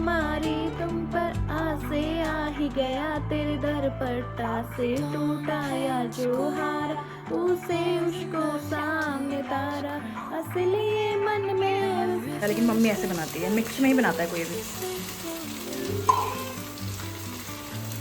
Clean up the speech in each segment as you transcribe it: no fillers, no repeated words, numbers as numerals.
हमारी तुम पर आसे आ ही गया, तेरे दर पर टासे टूटा या जो हारा, उसे उसको सामने तारा, असली ये मन में। लेकिन मम्मी ऐसे बनाती है, मिक्स में ही बनाता है कोई भी।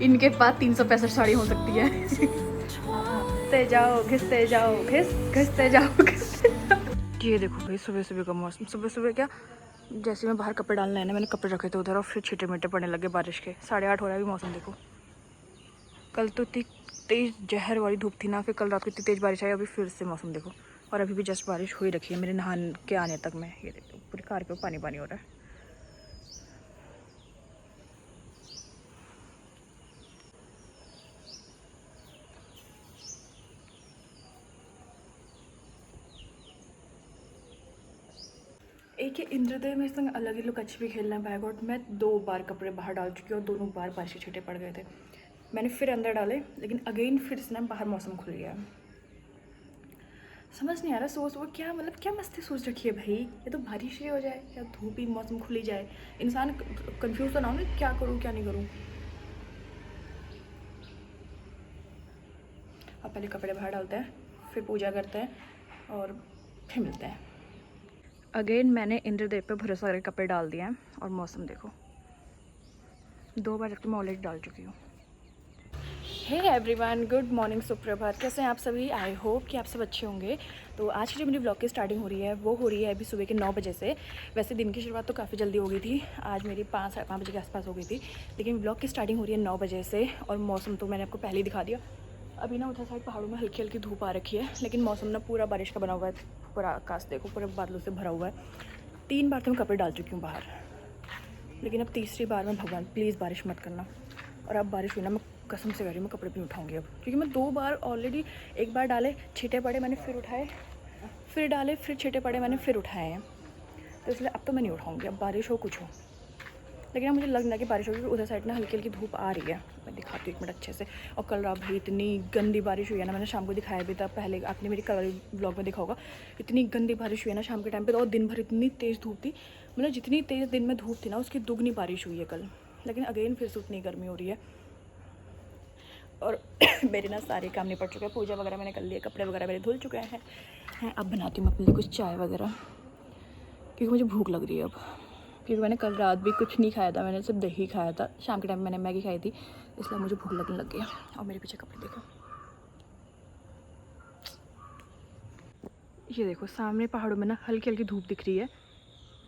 इनके पास 365 साड़ी हो सकती है। घिसते जाओ घिसते जाओ घिसते जाओ घिसते जाओ। ये देखो भाई सुबह सुबह का मौसम। सुबह सुबह क्या, जैसे मैं बाहर कपड़े डालने आए ना, मैंने कपड़े रखे थे उधर और फिर छींटे मीटे पड़ने लगे बारिश के। 8:30 हो रहा है अभी। मौसम देखो, कल तो इतनी तेज जहर वाली धूप थी ना, फिर कल रात को इतनी तेज बारिश आई, अभी फिर से मौसम देखो। और अभी भी जस्ट बारिश हुई रखी है मेरे नहान के आने तक में। ये देखो पूरी कार पे पानी पानी हो रहा है। एक ही इंद्रदेव में संग अलग ही लोग अच्छी भी खेलना है बैग। और मैं 2 बार कपड़े बाहर डाल चुकी हूँ और दोनों बार बारिश के छींटे पड़ गए थे। मैंने फिर अंदर डाले, लेकिन अगेन फिर से ना बाहर मौसम खुल गया। समझ नहीं आ रहा सोच वो क्या, मतलब क्या मस्ती सोच रखी है भाई। या तो बारिश ही हो जाए या धूप ही मौसम खुली जाए। इंसान कंफ्यूज तो ना हो ना, क्या करूँ क्या नहीं करूँ। अब पहले कपड़े बाहर डालते हैं, फिर पूजा करते हैं और फिर मिलते हैं। अगेन मैंने इंद्रदेव पे भरोसा करके कपड़े डाल दिए हैं और मौसम देखो। 2 बार जबकि मैं ऑलरेडी डाल चुकी हूँ। हे एवरीवन, गुड मॉर्निंग, सुप्रभात। कैसे हैं आप सभी? आई होप कि आप सब अच्छे होंगे। तो आज की जो मेरी ब्लॉग की स्टार्टिंग हो रही है वो हो रही है अभी सुबह के 9 बजे से। वैसे दिन की शुरुआत तो काफ़ी जल्दी हो गई थी, आज मेरी 5 साढ़े 5 बजे के आसपास हो गई थी, लेकिन ब्लॉग की स्टार्टिंग हो रही है 9 बजे से। और मौसम तो मैंने आपको पहले ही दिखा दिया। अभी ना उधर साइड पहाड़ों में हल्की हल्की धूप आ रखी है, लेकिन मौसम ना पूरा बारिश का बना हुआ है। पूरा आकाश देखो पूरे बादलों से भरा हुआ है। 3 बार तो मैं कपड़े डाल चुकी हूँ बाहर, लेकिन अब तीसरी बार में भगवान प्लीज़ बारिश मत करना। और अब बारिश हुई ना, मैं कसम से कह रही हूँ मैं कपड़े भी उठाऊंगी अब, क्योंकि मैं 2 बार ऑलरेडी, एक बार डाले छींटे पड़े मैंने फिर उठाए, फिर डाले फिर छींटे पड़े मैंने फिर उठाए हैं। तो इसलिए अब तो मैं नहीं उठाऊंगी, अब बारिश हो कुछ हो। लेकिन अब मुझे लग रहा है कि बारिश होगी। उधर साइड ना हल्की हल्की धूप आ रही है, मैं दिखाती हूँ 1 मिनट अच्छे से। और कल रात भी इतनी गंदी बारिश हुई है ना, मैंने शाम को दिखाया भी था पहले, आपने मेरी कल वाली ब्लॉग में देखा होगा। इतनी गंदी बारिश हुई है ना शाम के टाइम पे, और दिन भर इतनी तेज़ धूप थी। मतलब जितनी तेज़ दिन में धूप थी ना, उसकी दुगनी बारिश हुई है कल। लेकिन अगेन फिर से उतनी गर्मी हो रही है। और मेरे ना सारे काम निपट चुके हैं, पूजा वगैरह मैंने कर लिया, कपड़े वगैरह मेरे धुल चुके हैं। अब बनाती हूँ मैं अपने लिए कुछ चाय वगैरह, क्योंकि मुझे भूख लग रही है अब। क्योंकि मैंने कल रात भी कुछ नहीं खाया था, मैंने सिर्फ दही खाया था। शाम के टाइम मैंने मैगी खाई थी, इसलिए मुझे भूख लगने लग गया। और मेरे पीछे कपड़े देखो, ये देखो सामने पहाड़ों में ना हल्की हल्की धूप दिख रही है,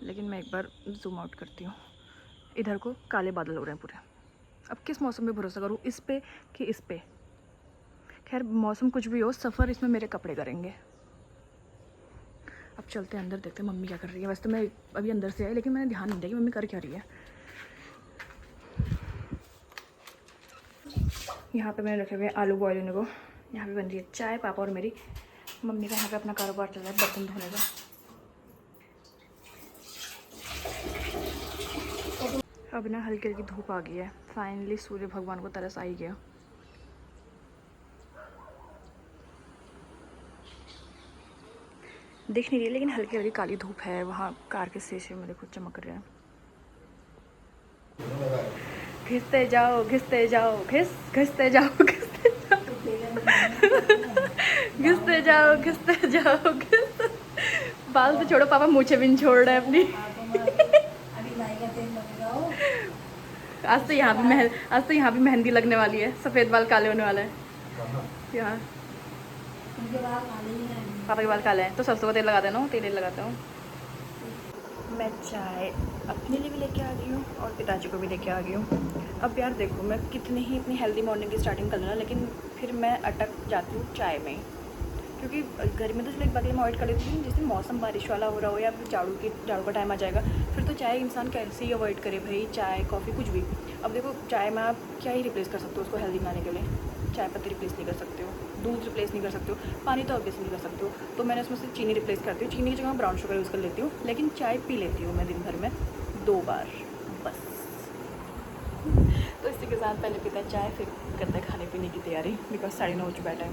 लेकिन मैं एक बार जूम आउट करती हूँ। इधर को काले बादल हो रहे हैं पूरे। अब किस मौसम पे भरोसा करूँ, इस पे कि इस पे। खैर मौसम कुछ भी हो, सफ़र इसमें मेरे कपड़े करेंगे। अब चलते हैं अंदर, देखते हैं मम्मी क्या कर रही है। वैसे तो मैं अभी अंदर से आई, लेकिन मैंने ध्यान नहीं दिया कि मम्मी कर क्या रही है। यहाँ पे मैंने रखे हुए आलू बॉयल होने को। यहाँ पे बन रही है चाय, पापा और मेरी। मम्मी का यहाँ पे अपना कारोबार चल रहा है बर्तन धोने का। अब ना हल्की हल्की धूप आ गई है, फाइनली सूर्य भगवान को तरस आ ही गया। दिख नहीं रही लेकिन हल्की हल्की काली धूप है। वहाँ कार के शीशे में देखो चमक रहे हैं। घिसते जाओ घिसते जाओ घिसते जाओ घिसते घिसते जाओ घिसते जाओ घिसते। बाल तो छोड़ो, पापा मूछें भी नहीं छोड़ रहे हैं अपनी। आज तो यहाँ भी मेहंदी लगने वाली है, सफ़ेद बाल काले होने वाला है यहाँ। पापा के बाल काले हैं तो सरसों का तेल लगा देना, तेल लगाता हूँ मैं। चाय अपने लिए भी लेके आ गई हूँ और पिताजी को भी लेके आ गई हूँ। अब यार देखो मैं कितनी ही इतनी हेल्दी मॉर्निंग की स्टार्टिंग कर लेना, लेकिन फिर मैं अटक जाती हूँ चाय में। क्योंकि गर्मी तो चलो एक बार मैं अवॉइड कर लेती हूँ, जैसे मौसम बारिश वाला हो रहा हो या फिर झाड़ू का टाइम आ जाएगा, फिर तो चाय इंसान कैसे ही अवॉइड करे भाई, चाय कॉफ़ी कुछ भी। अब देखो चाय में आप क्या ही रिप्लेस कर सकते हो उसको हेल्दी बनाने के लिए। चाय पत्ती रिप्लेस नहीं कर सकते हो, दूध रिप्लेस नहीं कर सकते हो, पानी तो ऑब्वियसली नहीं कर सकते हो। तो मैंने उसमें से चीनी रिप्लेस करती हूँ, चीनी की जगह मैं ब्राउन शुगर यूज़ कर लेती हूँ, लेकिन चाय पी लेती हूँ मैं दिन भर में 2 बार बस। तो इसी के साथ पहले पीता है चाय, फिर करता है खाने पीने की तैयारी, बिकॉज 9:30 हो चुका है टाइम।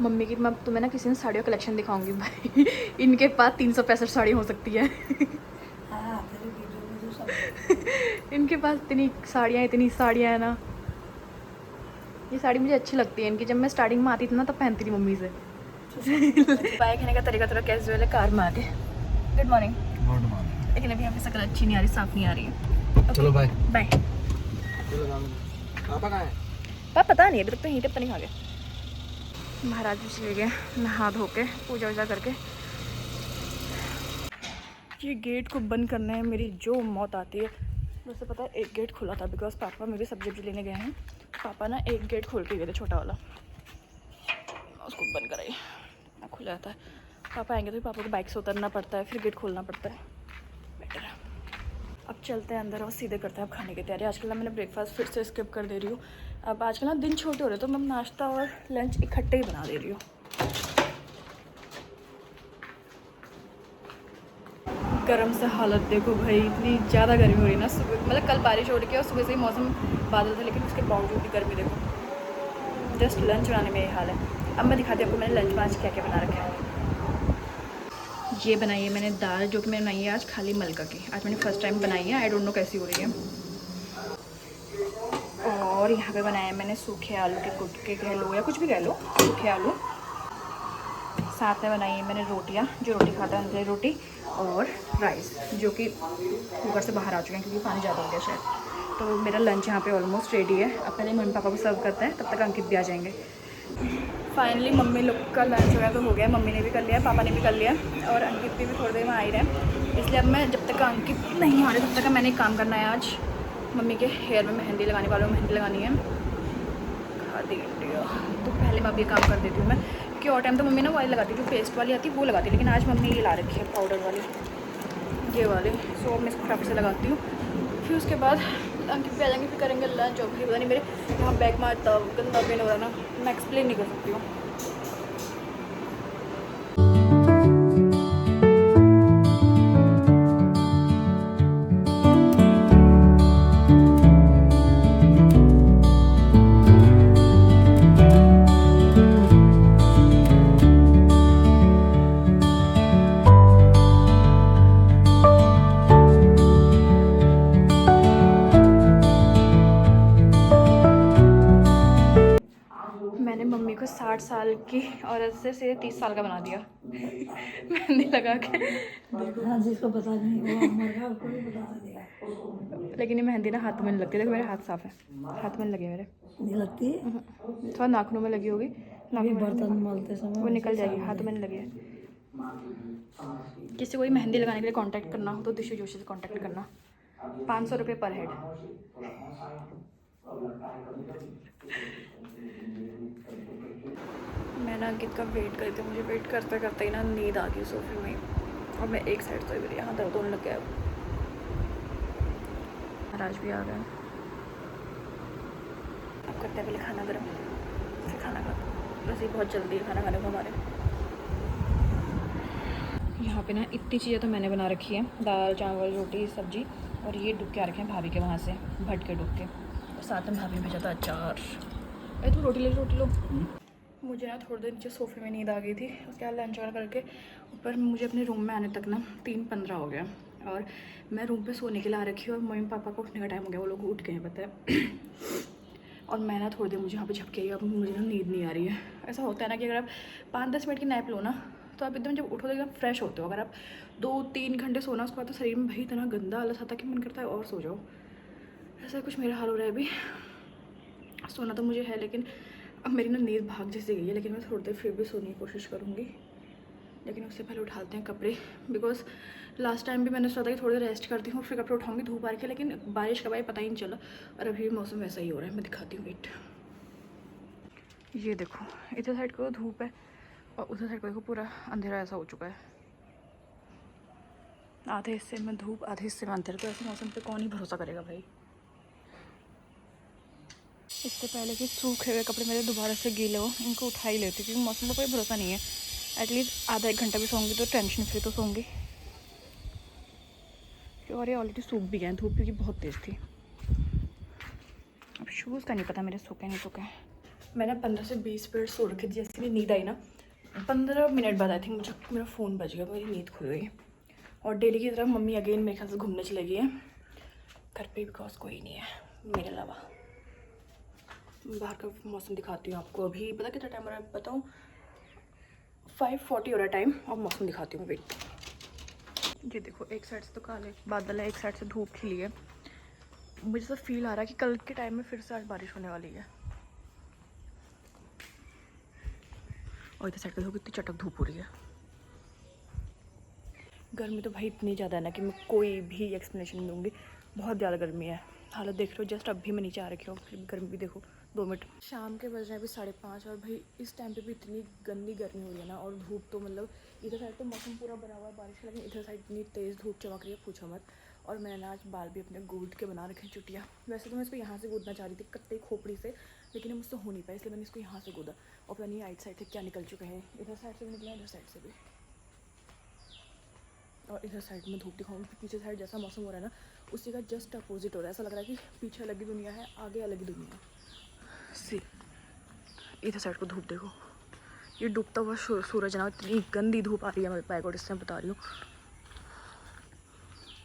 मम्मी की मैं तुम्हें ना किसी ने साड़ियों कलेक्शन दिखाऊंगी भाई। इनके पास 365 साड़ी हो सकती है। इनके पास इतनी साड़ियाँ हैं ना। ये साड़ी मुझे अच्छी लगती है इनकी। जब मैं स्टार्टिंग में आती थी ना तब पहनती थी मम्मी से। बाइक खाने का तरीका थोड़ा कैजुअल है, कार में आके। Good morning. Good morning. लेकिन अभी हमें शक्ल अच्छी नहीं आ रही, साफ नहीं आ रही है। चलो बाय बाय। पापा कहाँ है? पापा पता नहीं, अभी तक तो यहीं पे नहीं खा गए। महाराज भी चले गए नहा धो के, पूजा वूजा करके। ये गेट को बंद करने में मेरी जो मौत आती है। वैसे पता है एक गेट खुला था बिकॉज पापा मेरी सब्जी लेने गए हैं। पापा ना एक गेट खोल के गए थे, छोटा वाला, उसको बंद कराई ना, खुला रहता है। पापा आएंगे तो पापा को बाइक से उतरना पड़ता है, फिर गेट खोलना पड़ता है। बेटर है। अब चलते हैं अंदर और सीधे करते हैं अब खाने की तैयारी। आजकल ना मैंने ब्रेकफास्ट फिर से स्किप कर दे रही हूँ। अब आजकल ना दिन छोटे हो रहे तो मैं नाश्ता और लंच इकट्ठे ही बना दे रही हूँ। गर्म से हालत देखो भाई, इतनी ज़्यादा गर्मी हो रही है ना। सुबह मतलब कल बारिश हो रही है और सुबह से ही मौसम बादल था, लेकिन उसके बावजूद भी गर्मी देखो। जस्ट लंच बनाने में ये हाल है। अब मैं दिखाती हूँ आपको मैंने लंच में आज क्या क्या बना रखा है। ये बनाई है मैंने दाल, जो कि मैंने बनाई है आज खाली मलका की। आज मैंने फर्स्ट टाइम बनाई है, आई डोंट नो कैसी हो रही है। और यहाँ पे बनाया मैंने सूखे आलू के गुटके कह लो या कुछ भी कह लो, सूखे आलू। साथ में बनाई है मैंने रोटियाँ, जो रोटी खाता है उनके लिए रोटी, और राइस जो कि कुकर से बाहर आ चुके हैं क्योंकि पानी ज़्यादा हो गया शायद। तो मेरा लंच यहाँ पे ऑलमोस्ट रेडी है। अब पहले मम्मी पापा को सर्व करते हैं, तब तक अंकित भी आ जाएंगे। फाइनली मम्मी लोग का लंच वगैरह तो हो गया, मम्मी ने भी कर लिया, पापा ने भी कर लिया, और अंकित भी थोड़ी देर में आ ही रहे हैं। इसलिए अब मैं जब तक अंकित नहीं आ रहे तब तक मैंने एक काम करना है। आज मम्मी के हेयर में मेहंदी लगाने वालों मेहंदी लगानी है, खादी इंडिया। तो पहले मैं अब ये काम कर देती हूँ मैं, क्योंकि और टाइम तो मम्मी ना वाली लगाती थी, जो पेस्ट वाली आती है वो लगाती, लेकिन आज मम्मी ये ला रखी है पाउडर वाली, ये वाले। सो अब मैं इसको फटाफट से लगाती हूँ। फिर उसके बाद अंकित भी आ जाएंगे, फिर करेंगे लंच। और पता नहीं मेरे यहाँ बैग में इतना गंदा पेन हो रहा है ना, मैं एक्सप्लेन नहीं कर सकती हूँ। मैंने मम्मी को 60 साल की औरत से सीधे 30 साल का बना दिया मेहंदी लगा के। हाँ, जिसको पता नहीं वो मर गया, उसको भी पता चलेगा। लेकिन ये मेहंदी ना हाथ में नहीं लगती। देखो मेरे हाथ साफ है, हाथ में नहीं लगी मेरे। नहीं लगती है। थोड़ा नाखूनों में लगी होगी, अभी बर्तन मलते समय वो निकल जाएगी, हाथ में नहीं लगी है। किसी को भी मेहंदी लगाने के लिए कांटेक्ट करना हो तो दिशु जोशी से कांटेक्ट करना। 500 रुपये पर हेड। मैंने अंकित का वेट करी थी, मुझे वेट करते करते ही ना नींद आ गई सोफे में, और मैं एक साइड सोई मेरी यहाँ दर्द होने लग गया। महाराज भी आ गए। अब करते हैं पहले खाना गर्म, फिर खाना खाते। वैसे ही बहुत जल्दी है खाना खाने को हमारे यहाँ पे ना। इतनी चीज़ें तो मैंने बना रखी है, दाल चावल रोटी सब्जी, और ये डुबके आ रखे हैं भाभी के वहाँ से, भट के डुबके। और साथ में भाभी भेजा था अचार। अरे तू रोटी लो। मुझे ना थोड़ी देर नीचे सोफे में नींद आ गई थी। उसके बाद लंच वगैरह करके ऊपर मुझे अपने रूम में आने तक ना 3:15 हो गया, और मैं रूम पे सोने के लिए आ रखी हूँ। और मम्मी पापा को उठने का टाइम हो गया, वो लोग उठ गए हैं पता है। और मैं ना थोड़ी देर मुझे यहाँ पे झपकी आई, अब मुझे ना नींद नहीं आ रही है। ऐसा होता है ना कि अगर आप 5-10 मिनट की नैप लो ना तो आप एकदम जब उठो तो एकदम फ्रेश होते हो। अगर आप 2-3 घंटे सोना उसके बाद तो शरीर में भाई इतना गंदा आलस आता है कि मन करता है और सो जाओ। ऐसा कुछ मेरा हाल हो रहा है अभी। सोना तो मुझे है, लेकिन अब मेरी ना नींद भाग जैसे गई है। लेकिन मैं थोड़ी देर फिर भी सोने की कोशिश करूँगी, लेकिन उससे पहले उठाते हैं कपड़े। बिकॉज लास्ट टाइम भी मैंने सोचा कि थोड़ी देर रेस्ट करती हूँ फिर कपड़े उठाऊँगी धूप आ रही है, लेकिन बारिश कब आई पता ही नहीं चला। और अभी मौसम वैसा ही हो रहा है। मैं दिखाती हूँ वेट। ये देखो इधर साइड को धूप है और उधर साइड को देखो पूरा अंधेरा ऐसा हो चुका है। आधे हिस्से में धूप आधे हिस्से में अंधेरा, तो ऐसे मौसम पे कौन ही भरोसा करेगा भाई। इससे पहले कि सूखे हुए कपड़े मेरे दोबारा से गीले हो, इनको उठा ही लेती, क्योंकि मौसम का कोई भरोसा नहीं है। एटलीस्ट आधा 1 घंटा भी सोऊंगी तो टेंशन फ्री तो सोऊंगी। और ये ऑलरेडी सूख भी गए हैं धूप, क्योंकि बहुत तेज़ थी। अब शूज़ का नहीं पता मेरे सूखे नहीं सूखे। मैंने 15 से 20 मिनट सो रखी थी। जैसे भी नींद आई ना 15 मिनट बाद आई थिंक मुझे मेरा फ़ोन बज गया, मेरी नींद खुल गई। और डेली की तरह मम्मी अगेन मेरे ख्याल से घूमने चले गई है घर पे, बिकॉज कोई नहीं है मेरे अलावा। बाहर का मौसम दिखाती हूँ आपको। अभी पता कितना टाइम हो रहा है बताऊँ? 5:40 हो रहा है टाइम। और मौसम दिखाती हूँ, वेट। ये देखो, एक साइड से तो काले बादल है, एक साइड से धूप खिली है। मुझे तो फील आ रहा है कि कल के टाइम में फिर से आज बारिश होने वाली है। और इधर साइड पे देखो कितनी चटक धूप हो रही है। गर्मी तो भाई इतनी ज़्यादा है ना कि मैं कोई भी एक्सप्लेनेशन नहीं दूँगी। बहुत ज़्यादा गर्मी है, हालत देख लो। जस्ट अभी मैं नीचे आ रखी हूँ, फिर गर्मी भी देखो। 2 मिनट शाम के बज रहे हैं अभी 5:30। और भाई इस टाइम पे भी इतनी गंदी गर्मी हो रही है ना। और धूप तो मतलब इधर साइड तो मौसम पूरा बना हुआ है बारिश का, लेकिन इधर साइड इतनी तेज़ धूप चमक रही है, पूछो मत। और मैंने आज बाल भी अपने गूंद के बना रखे हैं चुटिया। वैसे तो मैं इसको यहाँ से गूंदना चाह रही थी कत्ते खोपड़ी से, लेकिन मुझसे हो नहीं पाया, इसलिए मैंने इसको यहाँ से गूंदा। और पता नहीं राइट साइड से क्या निकल चुके हैं, इधर साइड से भी निकला, इधर साइड से भी। और इधर साइड में धूप दिखाऊंगी। पीछे साइड जैसा मौसम हो रहा है ना, उसी का जस्ट अपोजिट हो रहा है। ऐसा लग रहा है कि पीछे अलग ही दुनिया है, आगे अलग ही दुनिया है। सी इधर साइड को धूप देखो, ये डूबता हुआ सूरज ना, इतनी गंदी धूप आ रही है। मैं बैकवर्ड इससे बता रही हूँ,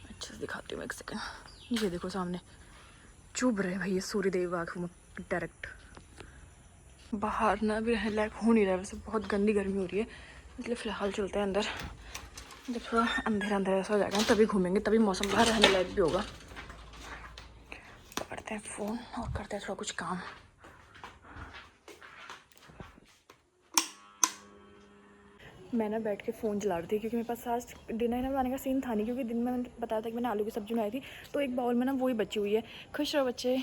अच्छे से दिखाती हूँ, एक सेकेंड। ये देखो सामने चुभ रहे भाई ये सूर्यदेव आँख में डायरेक्ट। बाहर ना भी रहने लायक हो नहीं रहा है, वैसे बहुत गंदी गर्मी हो रही है। इसलिए फ़िलहाल चलते हैं अंदर। जब थोड़ा अंधेरा अंधेरा ऐसा हो जाएगा ना तभी घूमेंगे, तभी मौसम बाहर रहने लायक भी होगा। पकड़ते हैं फ़ोन और करते हैं थोड़ा कुछ काम। मैं ना बैठ के फ़ोन चला रही थी, क्योंकि मेरे पास आज डिनर बनाने का सीन था नहीं। क्योंकि दिन में मैंने बताया था कि मैंने आलू की सब्ज़ी बनाई थी, तो एक बाउल में ना वही बची हुई है। खुश रहो बच्चे।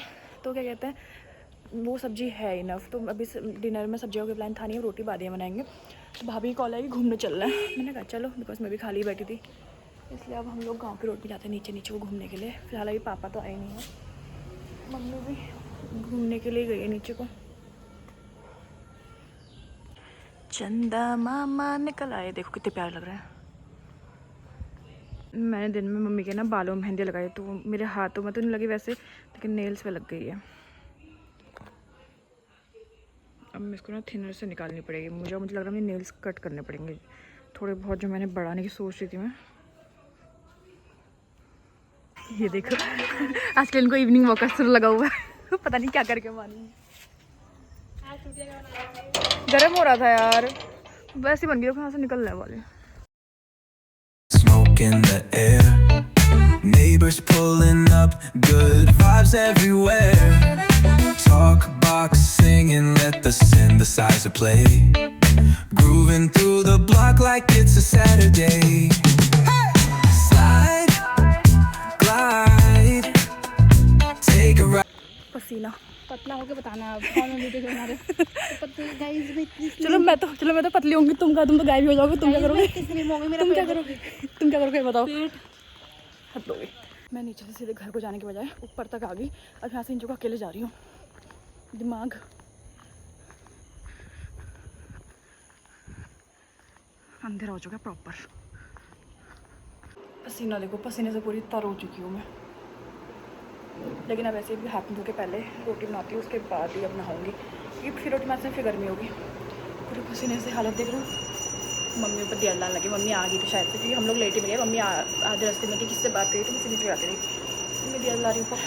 तो क्या कहते हैं, वो सब्ज़ी है इनफ। तो अभी डिनर में सब्जियों का प्लान था नहीं, रोटी बादियाँ बनाएंगे। तो भाभी की कॉल आएगी, घूमने चलना है। मैंने कहा चलो, बिकॉज मैं भी खाली बैठी थी, इसलिए अब हम लोग गांव के रोड पे जाते हैं नीचे नीचे वो घूमने के लिए। फिलहाल अभी पापा तो आए नहीं है, मम्मी भी घूमने के लिए गई है नीचे को। चंदा मामा निकल आए, देखो कितने प्यारे लग रहे हैं। मैंने दिन में मम्मी के ना बालों में मेहंदी लगाई, तो मेरे हाथों में तो नहीं लगी वैसे, लेकिन नेल्स पे लग गई है। अब मैं इसको ना थिनर से निकालनी पड़ेगी मुझे लग रहा है मुझे नेल्स कट करने पड़ेंगे थोड़े बहुत, जो मैंने बढ़ाने की सोच रही थी मैं। ये देखो आजकल इनको इवनिंग वॉक शुरू लगा हुआ है पता नहीं क्या करके मानी। गर्म हो रहा था यार, वैसे बन गया कहाँ से निकल रहे वाले। Smoke in the air, neighbors pulling up, good vibes everywhere. Talk box singing, let the synthesizer play. Grooving through the block like it's a Saturday. Slide, glide, take a ride. पसीना पतला होके बताना आप कौन वीडियो के हमारे पतली guys में इतनी चलो मैं तो पतली होंगी, तुम तो गायब हो जाओगे। तुम क्या करोगे? किसने मूवी मेरा तुम क्या करोगे? तुम क्या करोगे बताओ? हद लोगे। मैं नीचे से सीधे घर को जाने के बजाय ऊपर तक आ गई। अब यहाँ से इन जगह अकेले जा रही हूँ। दिमाग अंधेरा हो चुका है प्रॉपर। पसीना देखो, पसीने से पूरी तर हो चुकी हूँ मैं। लेकिन अब ऐसे भी हाथ धो के पहले रोटी बनाती हूँ, उसके बाद ही अब नहाऊंगी, क्योंकि फिर रोटी बनाने से फिर गर्मी होगी। पूरे पसीने से हालत देख लो। मम्मी ऊपर दिया लाने लगी, मम्मी आ गई थी शायद से, क्योंकि हम लोग लेट ही मिले। मम्मी आधे रास्ते में थी, किससे बात करी तो मैं नीचे आती थी। मम्मी दिया ला रही ऊपर।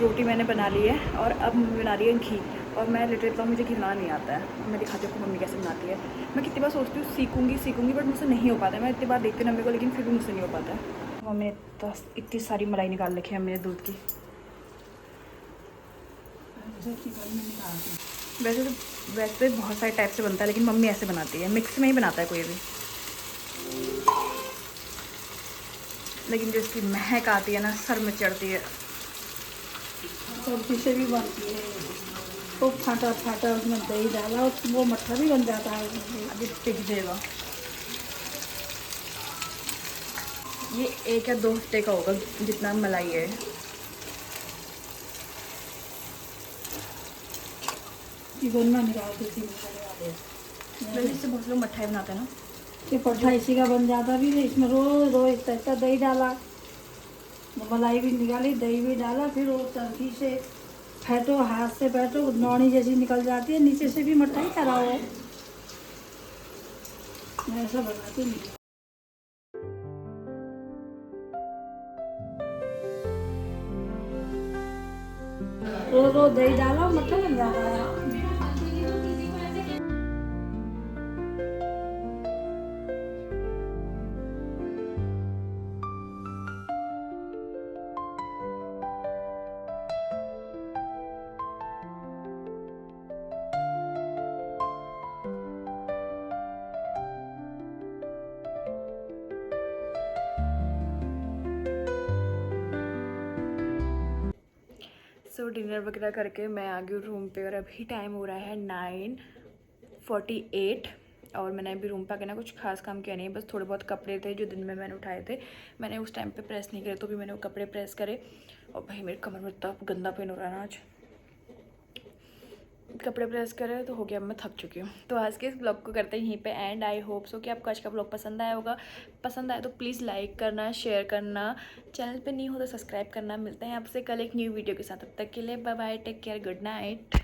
रोटी मैंने बना ली है और अब मम्मी बना रही है घी। और मैं लिटरली बताऊँ मुझे घी बनाना नहीं आता है। मैं दिखाती हूँ मम्मी कैसे बनाती है। मैं कितनी बार सोचती हूँ सीखूंगी बट मुझसे नहीं हो पाता है। मैं इतनी बार देखती हूँ मम्मी को, लेकिन फिर भी मुझसे नहीं हो पाता है। मम्मी ने इतनी सारी मलाई निकाल रखी है मेरे दूध की। वैसे तो बहुत सारे टाइप से बनता है, लेकिन मम्मी ऐसे बनाती है, मिक्स में ही बनाता है कोई भी। लेकिन जो इसकी महक आती है ना, सर में चढ़ती है। सब्जी से भी बनती है, तो फाटा फाटा उसमें दही डाला, वो मट्ठा भी बन जाता है। अभी टिक जाएगा। ये 1 या 2 हफ्ते का होगा जितना मलाई है। बनना निकालती थी वैसे इससे बहुत लोग मट्ठाई बनाते हैं ना, ये पट्ठा इसी का बन जाता भी है। इसमें रोज रोज इतना दही डाला, मलाई भी निकाली, दही भी डाला, फिर वो तंकी से फेंटो, हाथ से फेंटो, नौनी जैसी निकल जाती है, नीचे से भी मट्ठा ही करा हो। मैं ऐसा बनाती नहीं। रोज रोज दही डालो, मट्ठा बन जाता है। सो डिनर वगैरह करके मैं आ गई हूँ रूम पे और अभी टाइम हो रहा है 9:48 और मैंने अभी रूम पे आके ना कुछ खास काम किया नहीं है, बस थोड़े बहुत कपड़े थे जो दिन में मैंने उठाए थे, मैंने उस टाइम पे प्रेस नहीं करे, तो भी मैंने वो कपड़े प्रेस करे। और भाई मेरे कमर में इतना गंदा पेन हो रहा है ना, आज कपड़े प्रेस करे तो हो गया, मैं थक चुकी हूँ। तो आज के इस ब्लॉग को करते हैं यहीं पे एंड। आई होप सो कि आपको आज का ब्लॉग पसंद आया होगा। पसंद आया तो प्लीज़ लाइक करना, शेयर करना, चैनल पे नहीं हो तो सब्सक्राइब करना। मिलते हैं आपसे कल एक न्यू वीडियो के साथ, तब तक के लिए bye bye, take care, good night.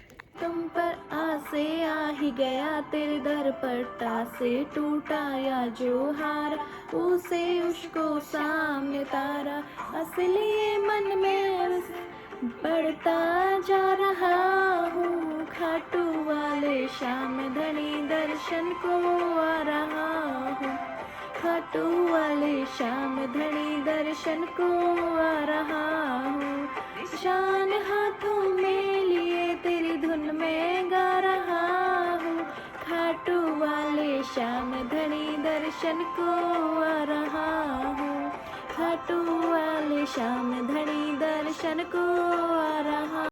तुम पर आसे आ ही गया, तेरे दर पर टासे टूटा या जो हार, उसे उसको सामने तारा, असली मन में बढ़ता जा रहा हूँ, खाटू वाले शाम धनी दर्शन को आ रहा हूँ, खाटू वाले शाम धनी दर्शन को आ रहा हूँ, शान हाथों में लिए तेरी धुन में गा रहा हूँ, खाटू वाले श्याम धनी दर्शन को आ रहा हूँ, खाटू वाले श्याम धनी दर्शन को आ रहा